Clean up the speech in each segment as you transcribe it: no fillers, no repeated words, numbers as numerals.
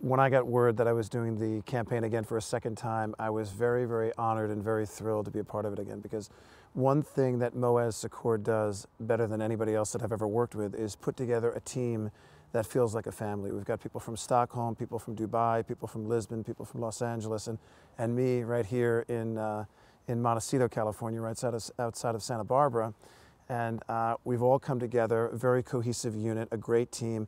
When I got word that I was doing the campaign again for a second time, I was very, very honored and very thrilled to be a part of it again, because one thing that Moaz Sacoor does better than anybody else that I've ever worked with is put together a team that feels like a family. We've got people from Stockholm, people from Dubai, people from Lisbon, people from Los Angeles, and me right here in Montecito, California, right outside of Santa Barbara. And we've all come together, a very cohesive unit, a great team.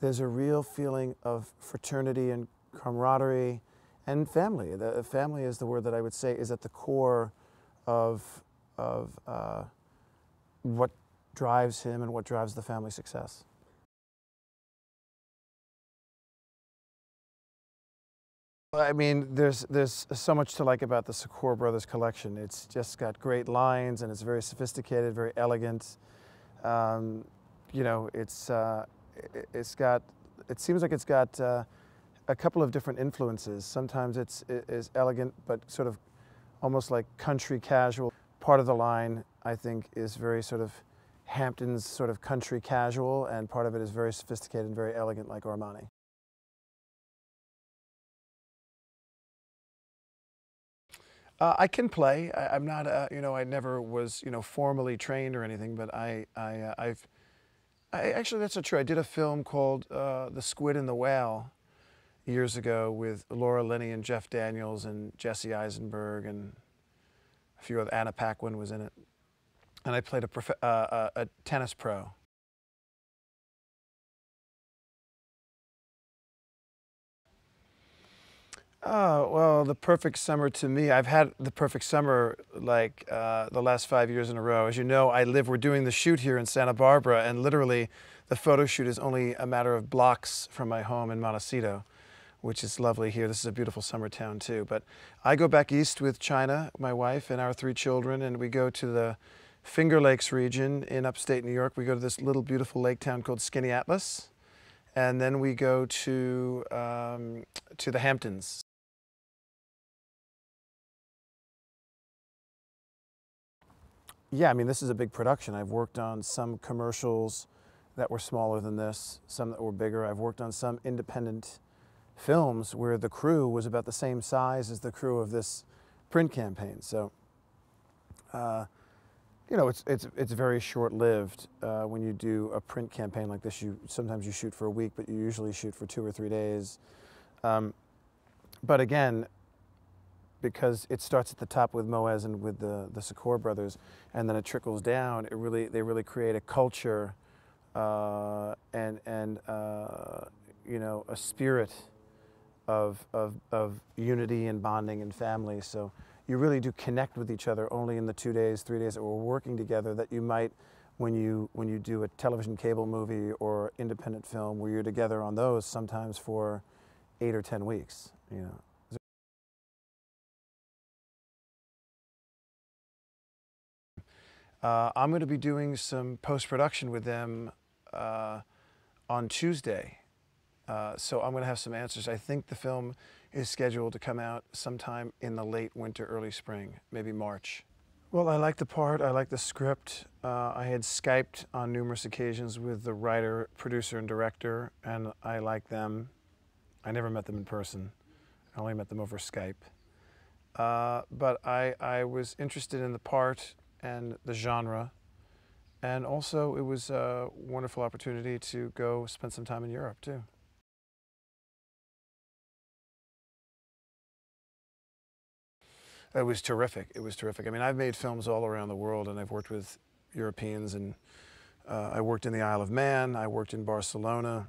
There's a real feeling of fraternity and camaraderie and family. The family is the word that I would say is at the core of what drives him and what drives the family success. I mean, there's so much to like about the Sacoor Brothers collection. It's just got great lines, and it's very sophisticated, very elegant. You know, it seems like it's got a couple of different influences. Sometimes it's elegant, but sort of almost like country casual. Part of the line, I think, is very sort of Hampton's sort of country casual, and part of it is very sophisticated and very elegant, like Armani. I can play. I'm not, you know, I never was, you know, formally trained or anything, but actually, that's not true. I did a film called The Squid and the Whale years ago with Laura Linney and Jeff Daniels and Jesse Eisenberg and a few other, Anna Paquin was in it. And I played a tennis pro. Oh, well, the perfect summer to me, I've had the perfect summer like the last 5 years in a row. As you know, we're doing the shoot here in Santa Barbara, and literally the photo shoot is only a matter of blocks from my home in Montecito, which is lovely here. This is a beautiful summer town too. But I go back east with China, my wife, and our 3 children, and we go to the Finger Lakes region in upstate New York. We go to this little beautiful lake town called Skinny Atlas, and then we go to the Hamptons. Yeah, I mean, this is a big production. I've worked on some commercials that were smaller than this, some that were bigger. I've worked on some independent films where the crew was about the same size as the crew of this print campaign. So, you know, it's very short-lived when you do a print campaign like this. Sometimes you shoot for a week, but you usually shoot for 2 or 3 days. But again, because it starts at the top with Moaz and with the Sacoor Brothers, and then it trickles down. They really create a culture and you know, a spirit of unity and bonding and family. So you really do connect with each other only in the 2 days, 3 days that we're working together, that you might when you do a television cable movie or independent film where you're together on those sometimes for 8 or 10 weeks. You know. I'm going to be doing some post-production with them on Tuesday. So I'm going to have some answers. I think the film is scheduled to come out sometime in the late winter, early spring, maybe March. Well, I like the part, I like the script. I had Skyped on numerous occasions with the writer, producer, and director, and I like them. I never met them in person. I only met them over Skype. But I was interested in the part and the genre, and also it was a wonderful opportunity to go spend some time in Europe too. It was terrific. It was terrific. I mean, I've made films all around the world, and I've worked with Europeans, and I worked in the Isle of Man, I worked in Barcelona,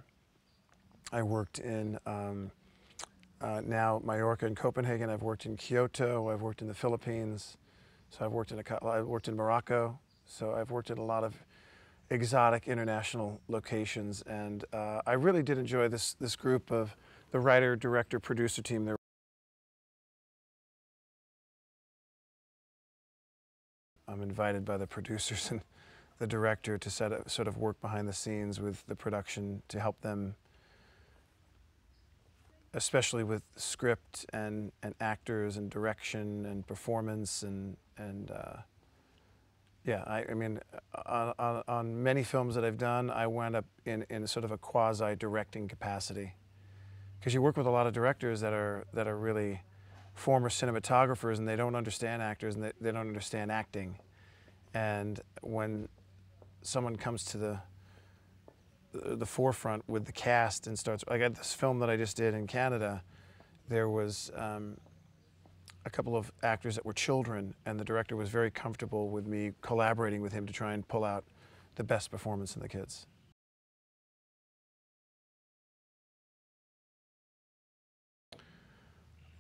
I worked in now Mallorca and Copenhagen, I've worked in Kyoto, I've worked in the Philippines. So I've worked in Morocco, so I've worked in a lot of exotic international locations, and I really did enjoy this group of the writer, director, producer team. I'm invited by the producers and the director to sort of work behind the scenes with the production to help them, especially with script and actors and direction and performance and yeah, I mean, on many films that I've done, I wound up in sort of a quasi-directing capacity, because you work with a lot of directors that are really former cinematographers, and they don't understand actors, and they don't understand acting. And when someone comes to the forefront with the cast and starts, like at this film that I just did in Canada, there was a couple of actors that were children, and the director was very comfortable with me collaborating with him to try and pull out the best performance in the kids.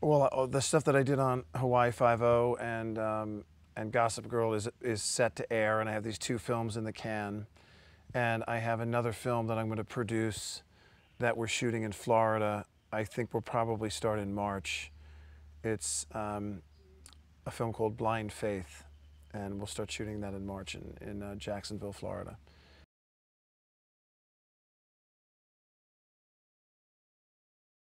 Well, the stuff that I did on Hawaii Five-0 and Gossip Girl is set to air, and I have these 2 films in the can. And I have another film that I'm going to produce that we're shooting in Florida. I think we'll probably start in March. It's a film called Blind Faith, and we'll start shooting that in March in Jacksonville, Florida.